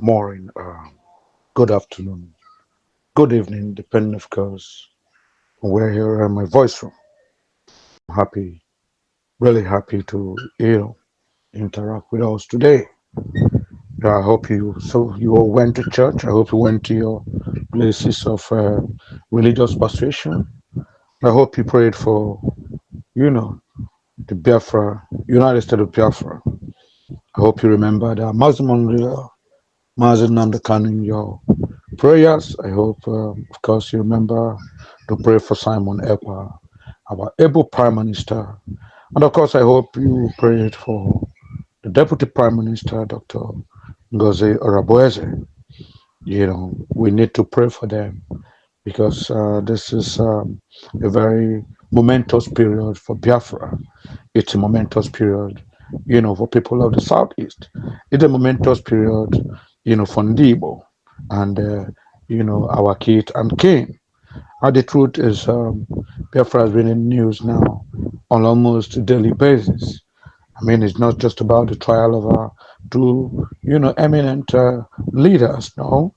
morning, good afternoon, good evening, depending, of course, on where you hear my voice from. I'm happy, really happy to interact with us today. I hope you all went to church. I hope you went to your places of religious persuasion. I hope you prayed for you know the Biafra, United States of Biafra. I hope you remember that Muslim Namdekan in your prayers. I hope, of course, you remember to pray for Simon Ekpa, our able Prime Minister. And of course, I hope you prayed for the Deputy Prime Minister, Dr. Ngozi Oraboeze. We need to pray for them because this is a very momentous period for Biafra. It's a momentous period, for people of the Southeast. It's a momentous period, for Ndibo and, our kid and king. And the truth is, Biafra has been in news now on almost a daily basis. I mean, it's not just about the trial of our two, eminent leaders. No,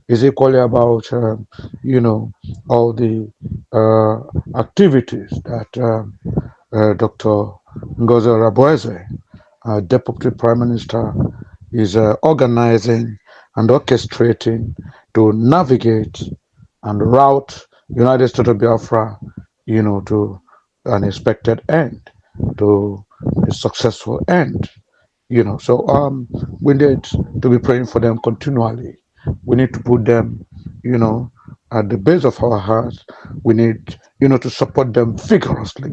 it's equally about, all the activities that Dr. Ngozi Raboeze, Deputy Prime Minister, is organizing and orchestrating to navigate and route United States of Biafra, to an expected end, to a successful end. So we need to be praying for them continually. We need to put them, at the base of our hearts. We need, to support them vigorously.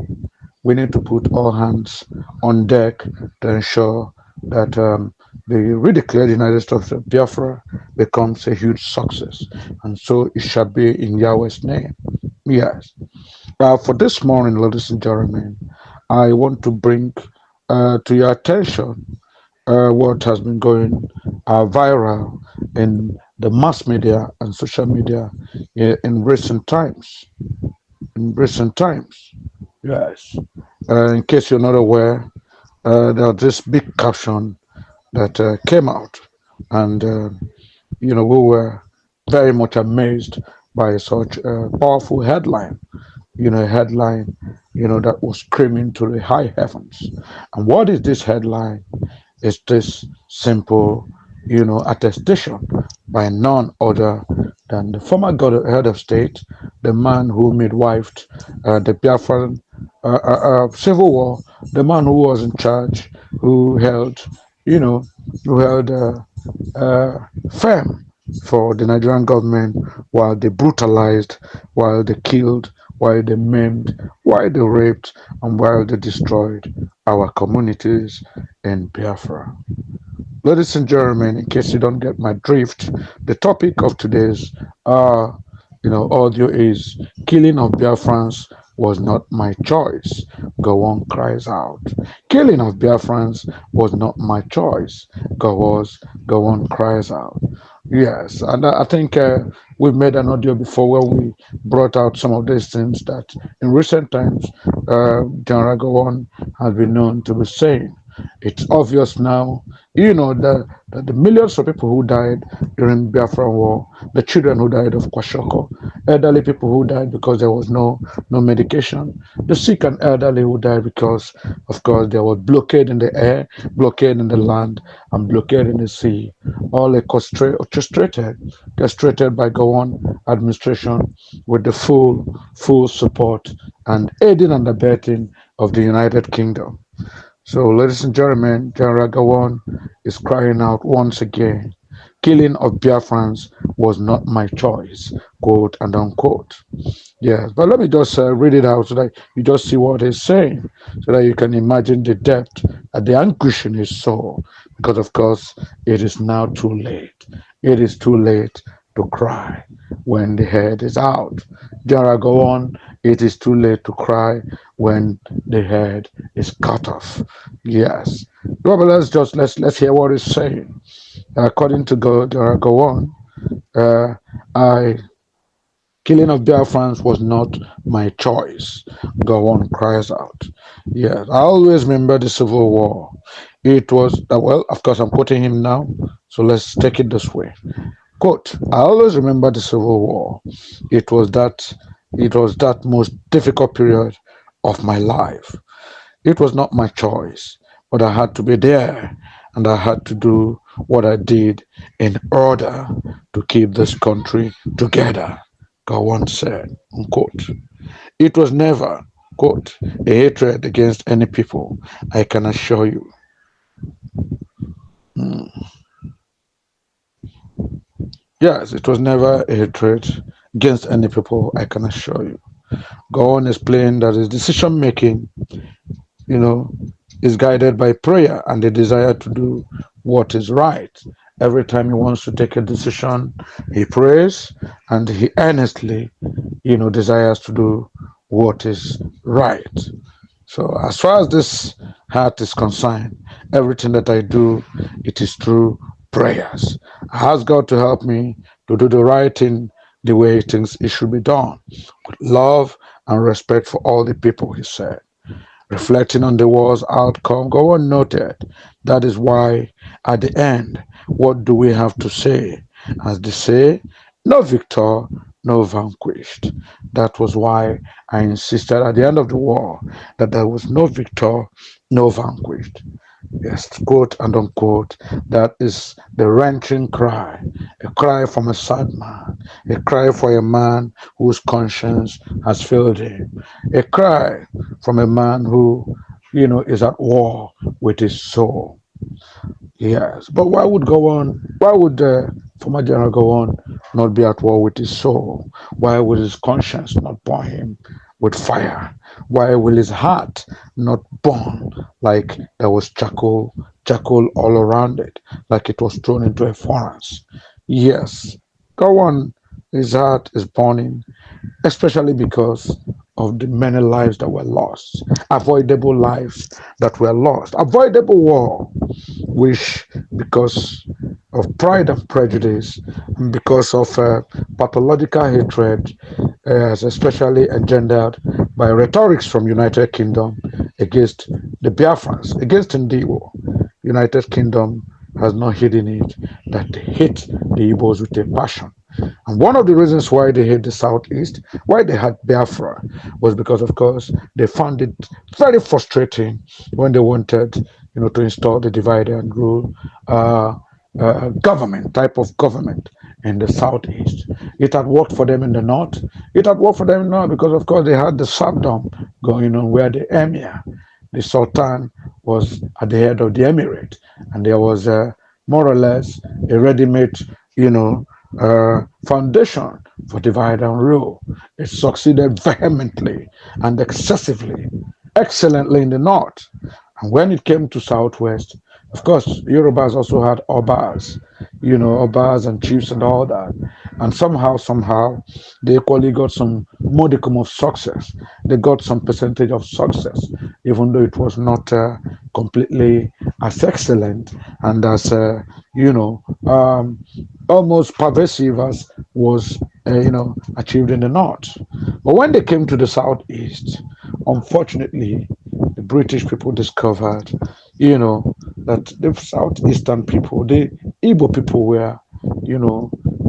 We need to put all hands on deck to ensure that the redeclared United States of Biafra becomes a huge success. And so it shall be in Yahweh's name. Yes. For this morning, ladies and gentlemen, I want to bring to your attention what has been going viral in the mass media and social media in recent times. In recent times, yes. In case you're not aware, there's this big caption that came out, and we were very much amazed by such a powerful headline. A headline, that was screaming to the high heavens. And what is this headline? It's this simple, attestation by none other than the former head of state, the man who midwifed the Biafran civil war, the man who was in charge, who held, you know, who held firm for the Nigerian government while they brutalized, while they killed, while they maimed, while they raped, and while they destroyed our communities in Biafra. Ladies and gentlemen, in case you don't get my drift, the topic of today's audio is killing of Biafrans was not my choice. Gowon cries out. Killing of Biafrans was not my choice. Gowon cries out. Yes, and I think we've made an audio before where we brought out some of these things that in recent times General Gowon has been known to be saying. It's obvious now, that the millions of people who died during Biafran War, the children who died of kwashiorkor, elderly people who died because there was no medication, the sick and elderly who died because, of course, there was blockade in the air, blockade in the land, and blockade in the sea, all orchestrated by Gowon administration with the full support and aiding and abetting of the United Kingdom. So, ladies and gentlemen, General Gowon is crying out once again. Killing of Biafrans was not my choice, quote and unquote. Yes, but let me just read it out so that you just see what he's saying, so that you can imagine the depth and the anguish in his soul. Because, of course, it is now too late. It is too late to cry when the head is out. General Gowon, it is too late to cry when the head is cut off. Yes. Well, but let's hear what he's saying. According to Gowon, I Killing of Biafrans was not my choice. Gowon cries out. Yes, I always remember the Civil War. It was, well, of course, I'm quoting him now, so let's take it this way. Quote, I always remember the Civil War. It was that, it was that most difficult period of my life. It was not my choice, but I had to be there and I had to do what I did in order to keep this country together, Gowon said, unquote. It was never, quote, a hatred against any people, I can assure you. Yes, it was never a hatred against any people, I can assure you. Gowon explained that his decision making, you know, is guided by prayer and the desire to do what is right. Every time he wants to take a decision, he prays and he earnestly, desires to do what is right. So as far as this heart is concerned, everything that I do, it is through prayers. I ask God to help me to do the right thing the way it should be done, with love and respect for all the people, he said. Reflecting on the war's outcome, Gowon noted, that is why, at the end, what do we have to say? As they say, no victor, no vanquished. That was why I insisted at the end of the war that there was no victor, no vanquished. Yes, quote and unquote, that is the wrenching cry, a cry from a sad man, a cry for a man whose conscience has failed him, a cry from a man who, is at war with his soul. Yes, but why would Gowon? Why would former General Gowon not be at war with his soul? Why would his conscience not burn him with fire? Why will his heart not burn like there was charcoal all around it, like it was thrown into a furnace? Yes, Gowon, his heart is burning, especially because of the many lives that were lost, avoidable lives that were lost, avoidable war, which, because of pride and prejudice, and because of pathological hatred, especially engendered by rhetorics from United Kingdom against the Biafrans, against Ndiwo. United Kingdom has not hidden it, that they hate the Igbos with a passion. And one of the reasons why they hate the Southeast, why they had Biafra, was because, of course, they found it very frustrating when they wanted, to install the divide and rule government, type of government in the Southeast. It had worked for them in the North. It had worked for them in the North because, of course, they had the serfdom going on where the emir, the sultan, was at the head of the emirate. And there was more or less a ready-made, foundation for divide and rule. It succeeded vehemently and excessively, excellently in the north. And when it came to southwest, of course, Yorubas also had obas, obas and chiefs and all that. And somehow, they equally got some modicum of success. They got some percentage of success, even though it was not completely as excellent and as, almost pervasive as was, achieved in the north. But when they came to the southeast, unfortunately, the British people discovered, that the southeastern people, the Igbo people were,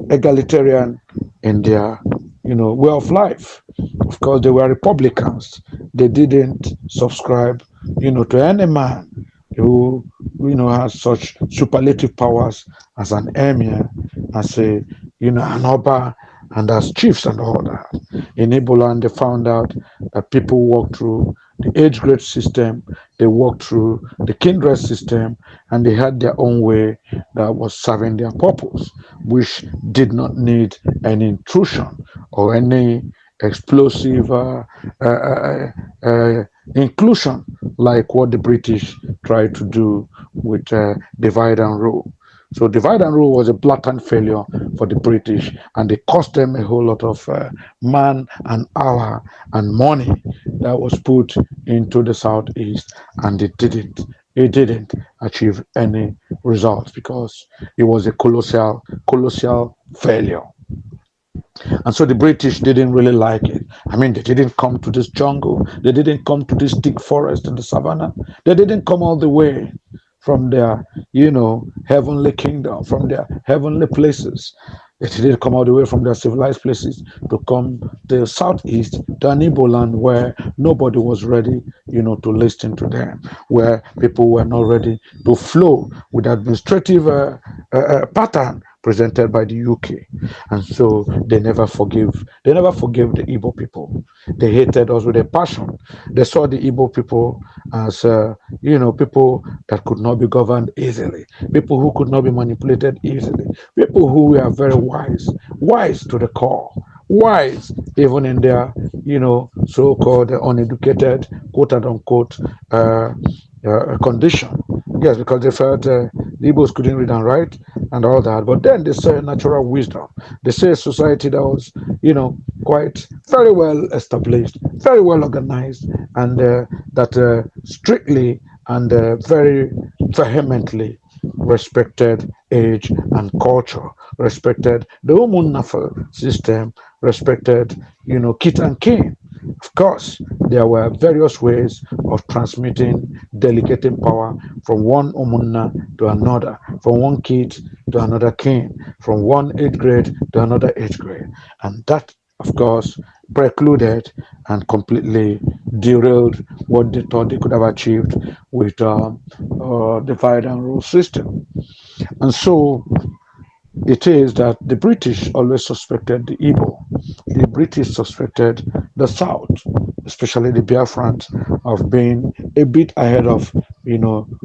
egalitarian in their, way of life. Of course, they were Republicans. They didn't subscribe, to any man who, has such superlative powers as an emir, as a, an oba, and as chiefs and all that. In Ebola, they found out that people walk through the age grade system, they walked through the kindred system, and they had their own way that was serving their purpose, which did not need any intrusion or any explosive inclusion like what the British tried to do with divide and rule. So divide and rule was a blatant failure for the British, and it cost them a whole lot of man and hour and money that was put into the southeast, and it didn't achieve any results because it was a colossal failure. And so the British didn't really like it. I mean, they didn't come to this jungle. They didn't come to this thick forest in the savannah. They didn't come all the way from their, heavenly kingdom, from their heavenly places. They didn't come all the way from their civilized places to come to the southeast, to an Igbo land where nobody was ready, to listen to them, where people were not ready to flow with the administrative pattern presented by the UK. And so they never forgave the Igbo people. They hated us with a passion. They saw the Igbo people as, people that could not be governed easily, people who could not be manipulated easily, people who were very wise to the core, wise even in their, so-called uneducated, quote unquote, condition. Yes, because they felt the Igbos couldn't read and write and all that. But then they saw natural wisdom. They say a society that was, quite very well established, very well organized, and that strictly and very vehemently respected age and culture, respected the Umunnafa system, respected, kit and kin. Of course, there were various ways of transmitting, delegating power from one Umunna to another, from one kid to another king, from one age grade to another age grade. And that, of course, precluded and completely derailed what they thought they could have achieved with divide and rule system. And so it is that the British always suspected the Igbo. The British suspected the South, especially the Biafrans, of being a bit ahead of,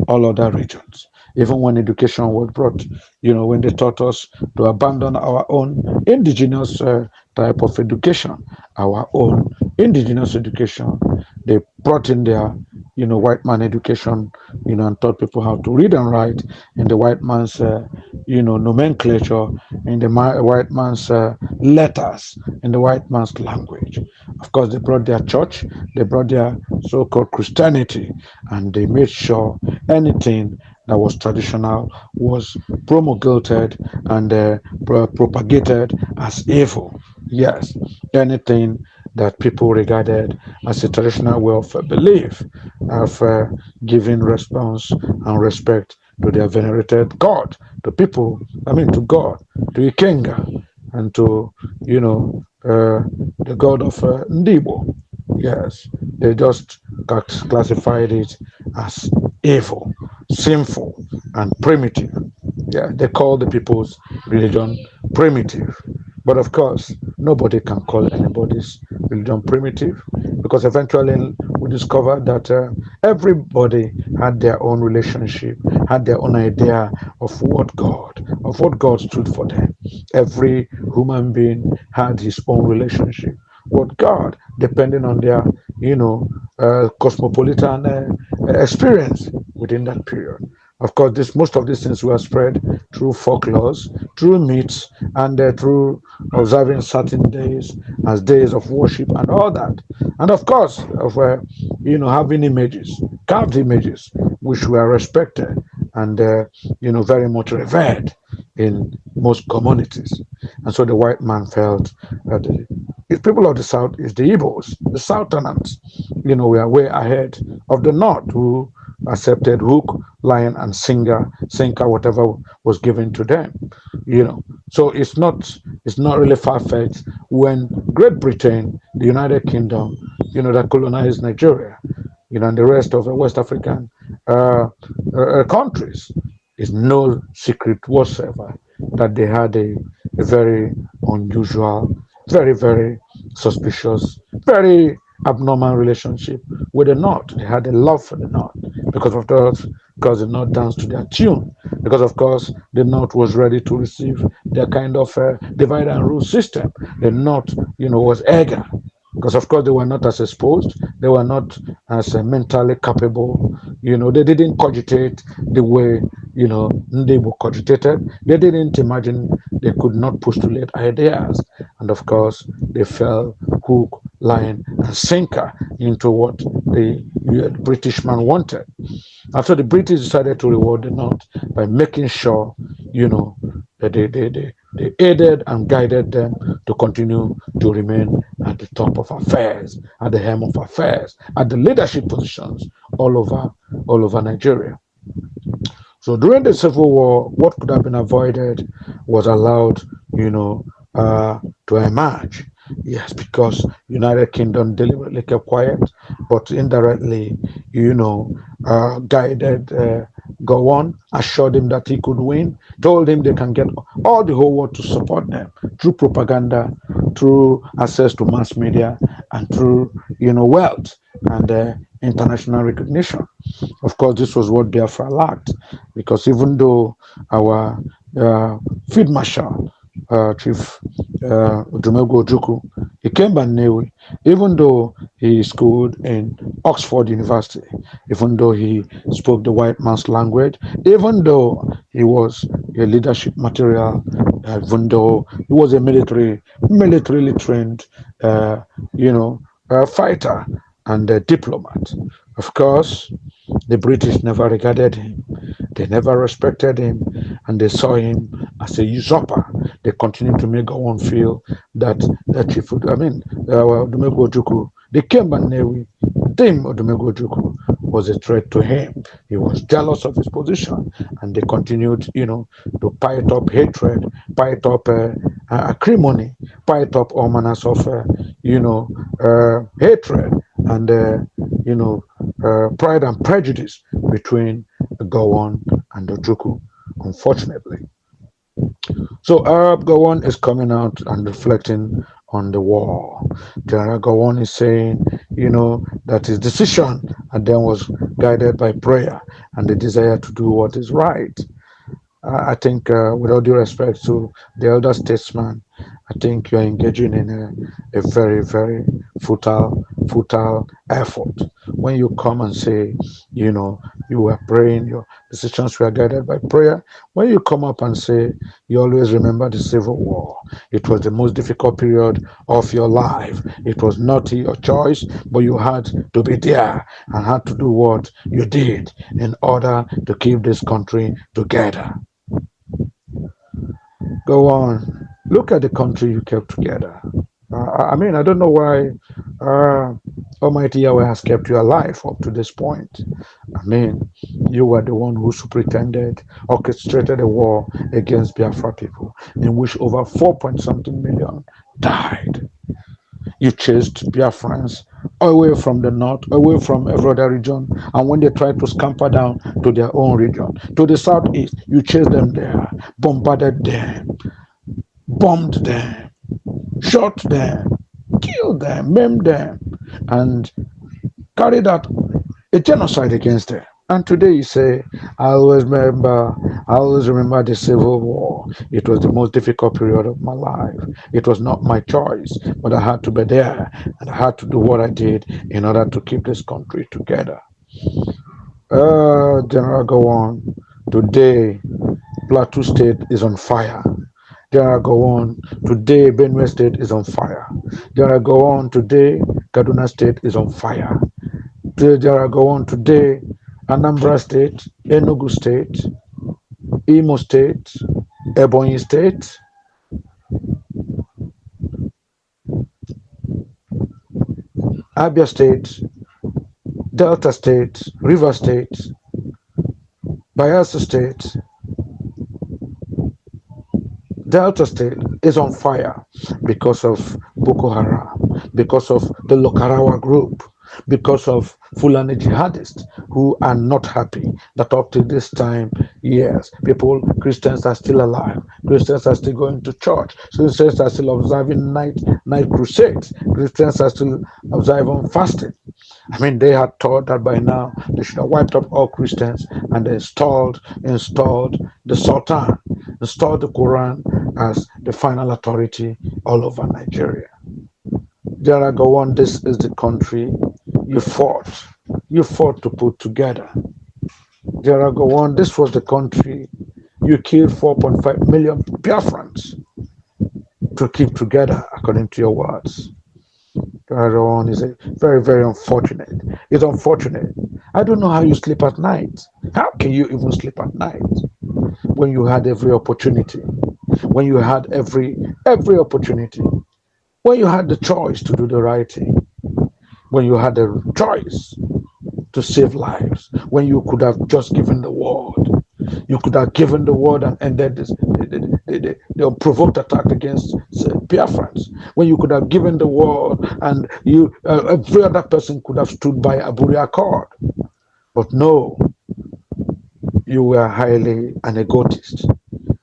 all other regions. Even when education was brought, when they taught us to abandon our own indigenous type of education, our own indigenous education, they brought in their, white man education, and taught people how to read and write in the white man's, nomenclature, in the white man's letters, in the white man's language. Of course, they brought their church, they brought their so-called Christianity, and they made sure anything that was traditional was promulgated and propagated as evil. Yes, anything that people regarded as a traditional way of belief, of giving response and respect to their venerated God, to people, to God, to Ikenga, and to, the God of Ndibo. Yes, they just classified it as evil, sinful, and primitive. Yeah, they call the people's religion primitive. But of course, nobody can call anybody's religion primitive, because eventually we discovered that everybody had their own relationship, had their own idea of what God stood for them. Every human being had his own relationship with God, depending on their, cosmopolitan experience within that period. Of course, most of these things were spread through folklores, through myths, and through observing certain days as days of worship and all that. And of course, of having images, carved images, which were respected and very much revered in most communities. And so the white man felt that the people of the South is the Igbos, the Southerners. We are way ahead of the North, who accepted hook, line, and sinker, whatever was given to them. So it's not really far-fetched when Great Britain, the United Kingdom, that colonized Nigeria, and the rest of the West African countries, is no secret whatsoever that they had a very unusual, very, very suspicious, very abnormal relationship with the North. They had a love for the North because the North danced to their tune, because of course the North was ready to receive their kind of divide and rule system. The North, was eager, because of course they were not as exposed, they were not as mentally capable. They didn't cogitate the way they were cogitated. They didn't imagine they could not postulate ideas, and of course they fell hook, line, and sinker into what the British man wanted. And so the British decided to reward the North by making sure, that they They aided and guided them to continue to remain at the top of affairs, at the helm of affairs, at the leadership positions all over Nigeria. So during the Civil War, what could have been avoided was allowed, you know, to emerge. Yes, because United Kingdom deliberately kept quiet, but indirectly, guided Gowon, assured him that he could win, told him they can get all the whole world to support them through propaganda, through access to mass media, and through, wealth and international recognition. Of course, this was what Biafra lacked, because even though our Field Marshal, Chief Odumegwu Ojukwu, he came by Newe, even though he schooled in Oxford University, even though he spoke the white man's language, even though he was a leadership material, even though he was a militarily trained, fighter and a diplomat. Of course, the British never regarded him. They never respected him, and they saw him as a usurper. They continued to make Gowon feel that Chief, Odumegwu Ojukwu, they came by Newi. Dame Odumegwu Ojukwu was a threat to him. He was jealous of his position, and they continued, to pile up hatred, pile up acrimony, pile up all manners of, hatred and, pride and prejudice between Gowon and Ojukwu, unfortunately. So Arab Gowon is coming out and reflecting on the war. General Gowon is saying, that his decision and then was guided by prayer and the desire to do what is right. I think, with all due respect to the elder statesman, I think you're engaging in a very, very futile effort. When you come and say, you were praying, your decisions were guided by prayer. When you come up and say, you always remember the Civil War. It was the most difficult period of your life. It was not your choice, but you had to be there and had to do what you did in order to keep this country together. Go on. Look at the country you kept together. I don't know why Almighty Yahweh has kept you alive up to this point. You were the one who superintended, orchestrated a war against Biafra people, in which over 4 point something million died. You chased Biafrans away from the north, away from every other region, and when they tried to scamper down to their own region, to the southeast, you chased them there, bombarded them, bombed them, shot them, killed them, maimed them, and carried out a genocide against them. And today you say, I always remember the Civil War. It was the most difficult period of my life. It was not my choice, but I had to be there, and I had to do what I did in order to keep this country together. General Gowon, today Plateau State is on fire. General Gowon, today Benue State is on fire. General Gowon, today Kaduna State is on fire. General Gowon, today Anambra State, Enugu State, Imo State, Ebonyi State, Abia State, Delta State, River State, Bayelsa State, Delta State is on fire because of Boko Haram, because of the Lokarawa group, because of Fulani jihadists who are not happy that up to this time, yes, Christians are still alive, Christians are still going to church, Christians are still observing night crusades, Christians are still observing fasting. They had thought that by now they should have wiped up all Christians and installed the Sultan, installed the Quran as the final authority all over Nigeria. General Gowon, this is the country you fought to put together. General Gowon, this was the country you killed 4.5 million Biafrans to keep together, according to your words. General Gowon is very, very unfortunate. It's unfortunate. I don't know how you sleep at night. How can you even sleep at night when you had every opportunity? when you had every opportunity, when you had the choice to do the right thing, when you had the choice to save lives, when you could have just given the word. You could have given the word and ended this, the unprovoked attack against Biafrans. When you could have given the word and every other person could have stood by Aburi Accord. But no, you were highly an egotist.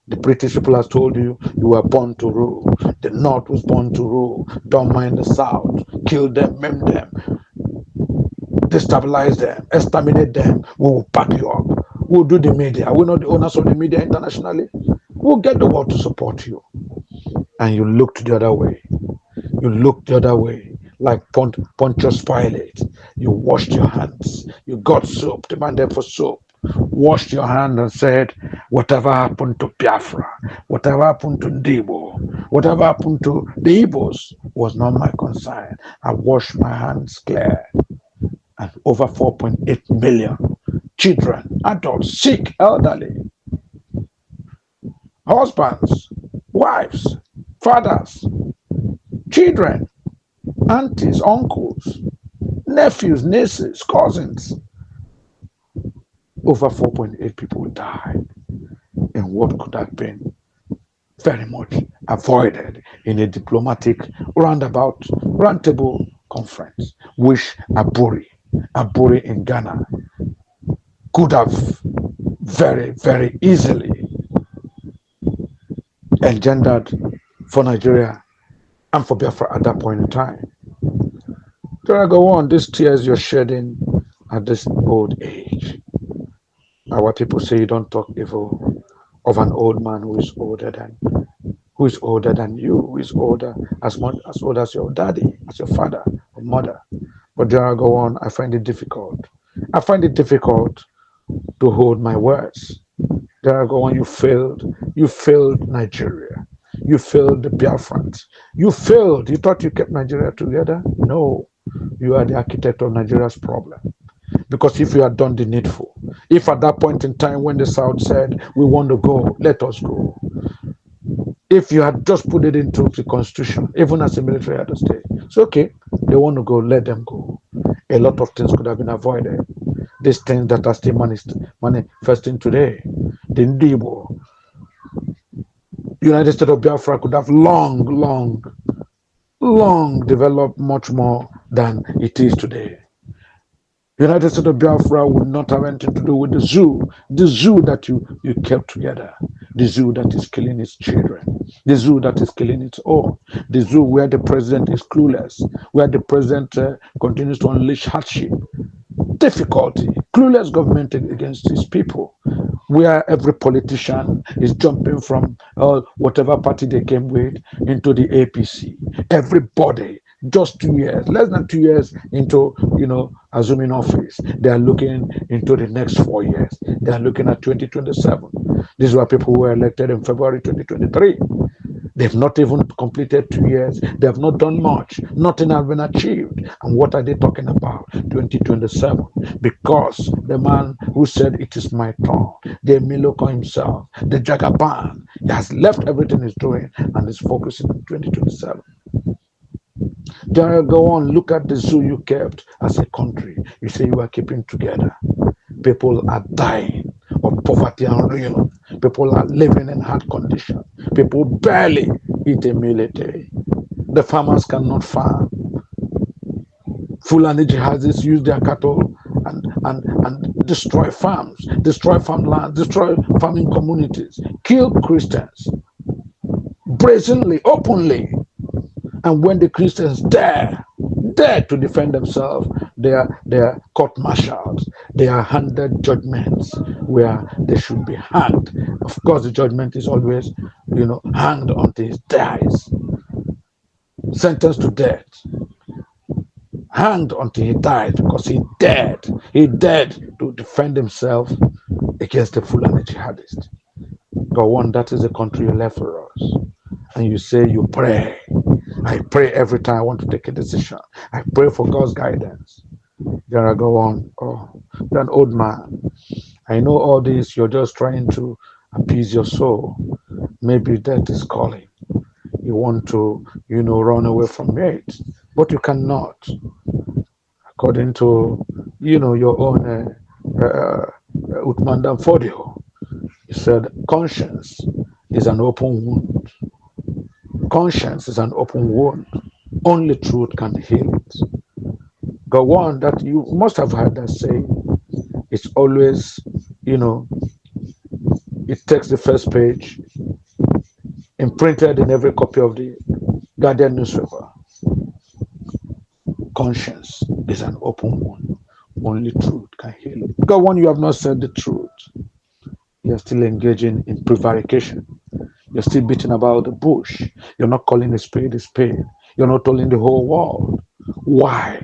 The British people have told you you were born to rule. The North was born to rule. Don't mind the South. Kill them, maim them, destabilize them, exterminate them. We will back you up. We'll do the media. We're not the owners of the media internationally. We'll get the world to support you. And you looked the other way. You looked the other way, like Pontius Pilate. You washed your hands. You got soap, demanded for soap. Washed your hand and said, whatever happened to Biafra, whatever happened to Debo, whatever happened to the Igbos was not my concern. I washed my hands clear. And over 4.8 million children, adults, sick, elderly, husbands, wives, fathers, children, aunties, uncles, nephews, nieces, cousins. Over 4.8 people died in what could have been very much avoided in a diplomatic roundtable conference, which Aburi in Ghana could have very, very easily engendered for Nigeria and for Biafra at that point in time. So I go on, these tears you're shedding at this old age. Our people say you don't talk evil of an old man who is older than you, who is older as old as your daddy, as your father or mother. But there I go on, I find it difficult. I find it difficult to hold my words. There I go on, you failed Nigeria. You failed the Biafrans. You thought you kept Nigeria together? No, you are the architect of Nigeria's problem. Because if you had done the needful, if at that point in time when the South said, we want to go, let us go. If you had just put it into the constitution, even as a military head of state, it's okay, they want to go, let them go. A lot of things could have been avoided. These things that are still manifesting today, the Ndibo, United States of Biafra could have long developed much more than it is today. United States of Biafra would not have anything to do with the zoo that you kept together, the zoo that is killing its children, the zoo that is killing its own, the zoo where the president is clueless, where the president continues to unleash hardship, difficulty, clueless government against his people, where every politician is jumping from whatever party they came with into the APC. Everybody, just 2 years, less than 2 years into, assuming office, they are looking into the next 4 years. They are looking at 2027. These were people who were elected in February 2023. They've not even completed 2 years. They have not done much. Nothing has been achieved. And what are they talking about? 2027. Because the man who said it is my turn, the Miloko himself, the Jagaban, he has left everything he's doing and is focusing on 2027. Then go on, look at the zoo you kept as a country. You say you are keeping together. People are dying of poverty and ruin. People are living in hard conditions. People barely eat a meal a day. The farmers cannot farm. Fulani jihadis use their cattle and destroy farms, destroy farmland, destroy farming communities, kill Christians brazenly, openly. And when the Christians dare to defend themselves, they are court-martialed. They are handed judgments where they should be hanged. Of course, the judgment is always, hanged until he dies, sentenced to death, hanged until he died because he dared to defend himself against the Fulani jihadists. Gowon, that is the country you left for us. And you say you pray. I pray every time I want to take a decision. I pray for God's guidance. Then I go on. Oh, you're an old man. I know all this. You're just trying to appease your soul. Maybe death is calling. You want to, run away from it, but you cannot. According to, your own Utmandan Fodio, he said, conscience is an open wound. Conscience is an open wound. Only truth can heal it. Gowon, that you must have heard that say, it's always, you know, it takes the first page, imprinted in every copy of the Guardian newspaper. Conscience is an open wound. Only truth can heal it. Gowon, you have not said the truth. You're still engaging in prevarication. You're still beating about the bush. You're not calling a spade a spade. You're not telling the whole world why.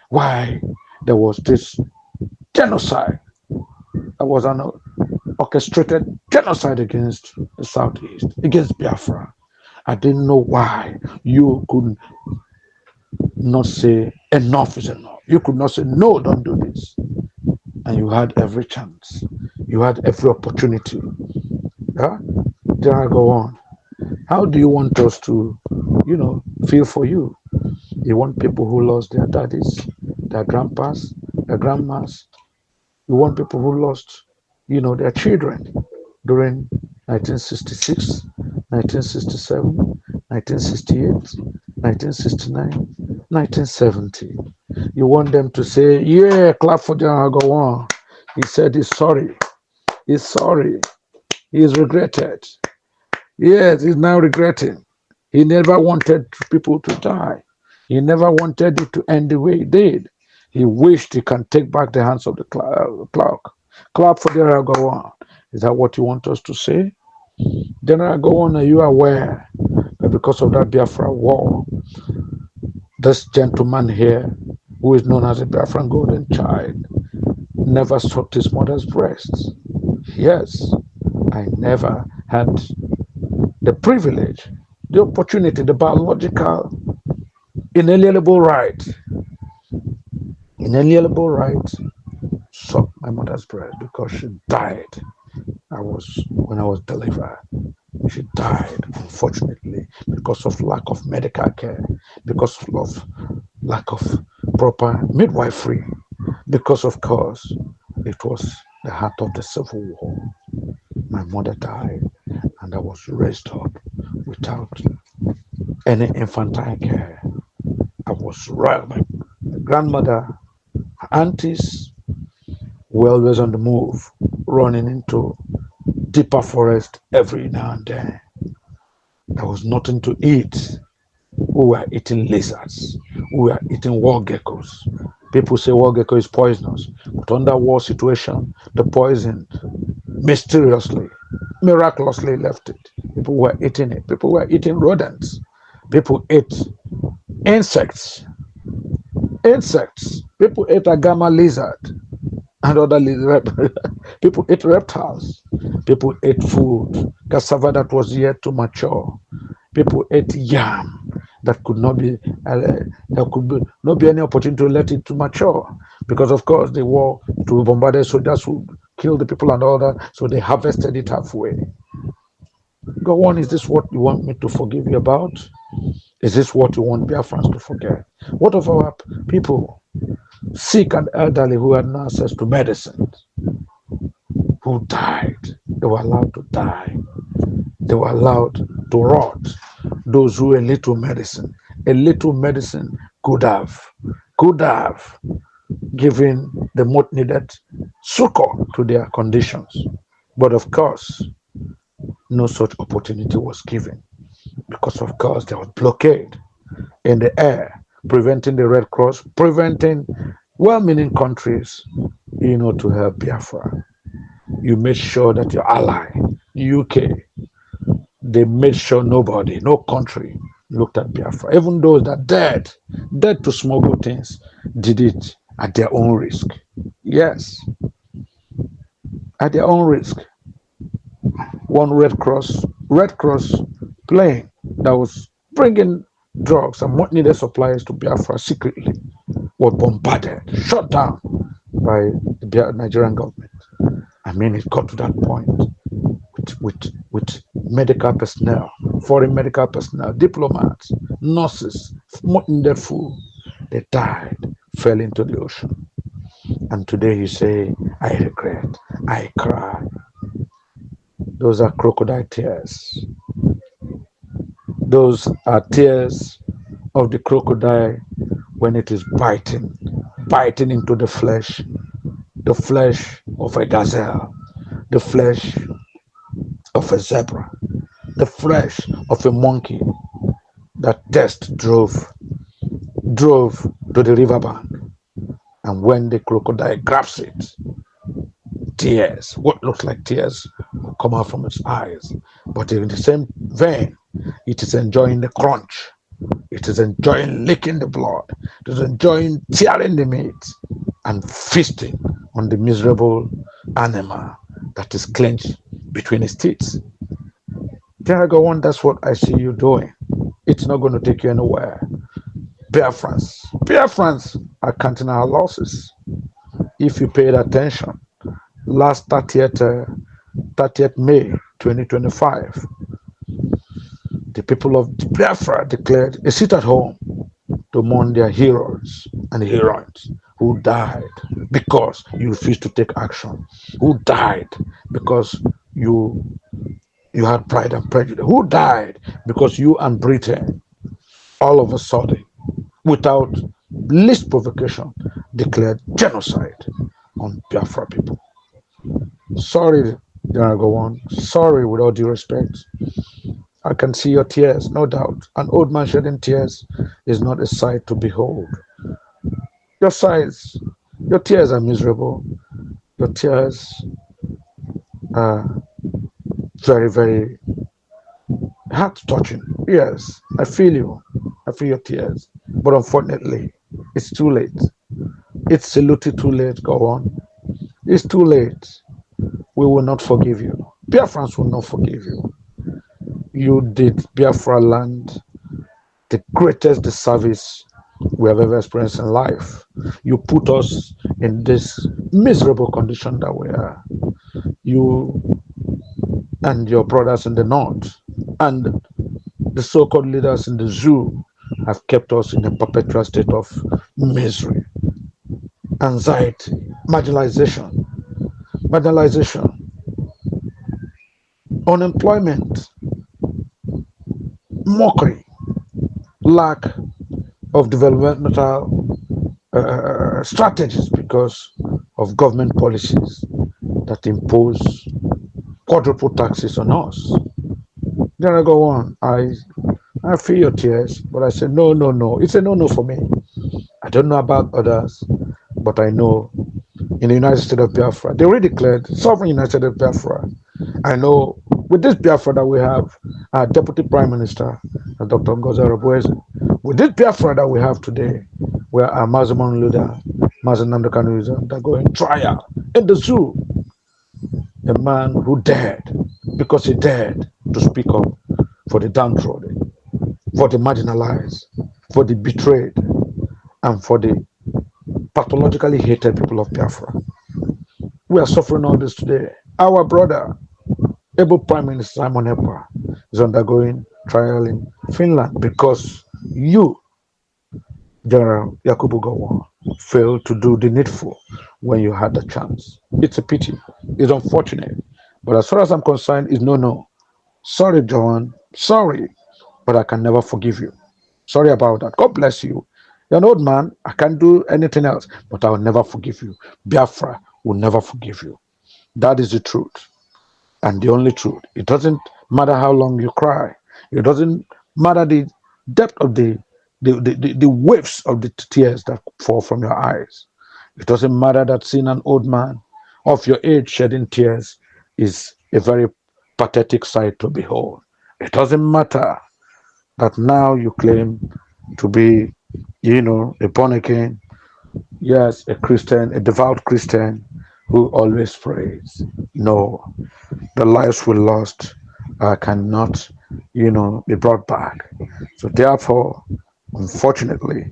Why there was this genocide. There was an orchestrated genocide against the Southeast, against Biafra. I didn't know why you could not say enough is enough. You could not say no, don't do this. And you had every chance. You had every opportunity. Yeah? Then I go on. How do you want us to, feel for you? You want people who lost their daddies, their grandpas, their grandmas. You want people who lost, their children during 1966, 1967, 1968, 1969, 1970. You want them to say, yeah, clap for General Gowon. He said he's sorry. He's sorry. He's regretted. Yes, he's now regretting. He never wanted people to die. He never wanted it to end the way it did. He wished he can take back the hands of the clock. Clap for General Gowon. Is that what you want us to say? General Gowon, are you aware that because of that Biafra war, this gentleman here, who is known as a Biafran golden child, never sucked his mother's breasts? Yes, I never had the privilege, the opportunity, the biological, inalienable right, suck my mother's breast because she died. When I was delivered. She died, unfortunately, because of lack of medical care, because of lack of proper midwifery, because, of course, it was the heart of the Civil War. My mother died, and I was raised up without any infantile care. I was right. My grandmother, aunties were always on the move, running into deeper forest every now and then. There was nothing to eat. We were eating lizards. We were eating war geckos. People say war gecko is poisonous, but under war situation, the poison mysteriously, miraculously left it. People were eating it. People were eating rodents. People ate insects. People ate a gamma lizard and other people ate reptiles. People ate food, cassava that was yet to mature. People ate yam that could not be, there could not be any opportunity to let it to mature, because of course the war to bombard soldiers would kill the people and all that, so they harvested it halfway. Go on, is this what you want me to forgive you about? Is this what you want Biafrans to forget? What of our people, sick and elderly, who had no access to medicine, who died? They were allowed to die. They were allowed to rot. Those who a little medicine could have given the much needed succor to their conditions. But of course, no such opportunity was given, because of course there was blockade in the air, preventing the Red Cross, preventing well-meaning countries, to help Biafra. You made sure that your ally, UK, they made sure nobody, no country looked at Biafra. Even those that dared to smuggle things, did it at their own risk. Yes, at their own risk. One Red Cross plane that was bringing drugs and what needed supplies to Biafra secretly was bombarded, shot down by the Nigerian government. I mean, it got to that point with medical personnel, foreign medical personnel, diplomats, nurses, food, they died, fell into the ocean. And today you say, I regret, I cry. Those are crocodile tears. Those are tears of the crocodile when it is biting into the flesh of a gazelle, the flesh of a zebra, the flesh of a monkey that test drove to the riverbank. And when the crocodile grabs it, tears, what looks like tears, will come out from its eyes. But in the same vein, it is enjoying the crunch. It is enjoying licking the blood. It is enjoying tearing the meat and feasting on the miserable animal that is clenched between its teeth. Gowon, that's what I see you doing. It's not going to take you anywhere. Biafrans are counting our losses. If you paid attention, last 30th May 2025, the people of Biafra declared a sit at home to mourn their heroes and heroines who died because you refused to take action, who died because you had pride and prejudice, who died because you and Britain all of a sudden, without least provocation, declared genocide on Biafra people. Sorry, General Gowon. Sorry, with all due respect. I can see your tears, no doubt. An old man shedding tears is not a sight to behold. Your sighs, your tears are miserable. Your tears are very, very heart touching. Yes, I feel you. I feel your tears. But unfortunately, it's too late. It's a little too late, Gowon. It's too late. We will not forgive you. Biafrans will not forgive you. You did Biafra land the greatest disservice we have ever experienced in life. You put us in this miserable condition that we are. You and your brothers in the north and the so-called leaders in the zoo have kept us in a perpetual state of misery, anxiety, marginalization, unemployment, mockery, lack of developmental strategies because of government policies that impose quadruple taxes on us. Then I go on. I feel your tears, but I say no, no, no. It's a no-no for me. I don't know about others, but I know in the United States of Biafra, they already declared sovereign United States of Biafra. I know with this Biafra that we have, our Deputy Prime Minister, Dr. Ngozi Oboeze, with this Biafra that we have today, where our Mazamon leader, Mazen Namdekanu is undergoing trial in the zoo, a man who dared, because he dared to speak up for the downtrodden, for the marginalized, for the betrayed, and for the pathologically hated people of Biafra. We are suffering all this today. Our brother, able Prime Minister Simon Ekpa, is undergoing trial in Finland because you, General YAKUBU Gowon, failed to do the needful when you had the chance. It's a pity. It's unfortunate. But as far as I'm concerned, it's no, no. Sorry, John. Sorry. But I can never forgive you. Sorry about that. God bless you. You're an old man. I can't do anything else. But I will never forgive you. Biafra will never forgive you. That is the truth. And the only truth. It doesn't matter how long you cry. It doesn't matter the depth of the waves of the tears that fall from your eyes. It doesn't matter that seeing an old man of your age shedding tears is a very pathetic sight to behold. It doesn't matter that now you claim to be, a born again, yes, a Christian, a devout Christian who always prays. No, the lives we lost cannot, be brought back. So therefore, unfortunately,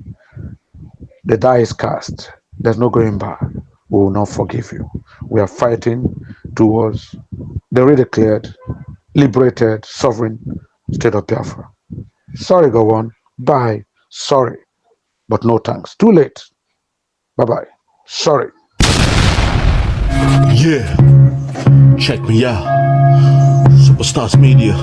the die is cast. There's no going back. We will not forgive you. We are fighting towards the redeclared liberated, sovereign state of Biafra. Sorry, Gowon. Bye. Sorry. But no thanks. Too late. Bye-bye. Sorry. Yeah. Check me out. Superstars Media.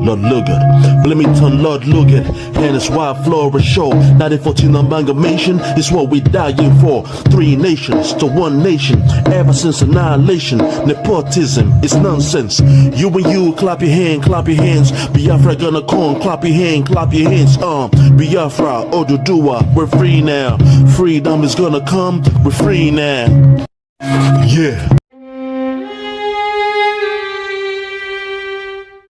Lord Lugard. But let me turn Lord Lugard. And it's why Flora show. 1914 amalgamation is what we dying for. 3 nations to 1 nation. Ever since annihilation. Nepotism is nonsense. You and you clap your hand, clap your hands. Biafra gonna come, clap your hand, clap your hands. Biafra, Odudua, we're free now. Freedom is gonna come, we're free now. Yeah.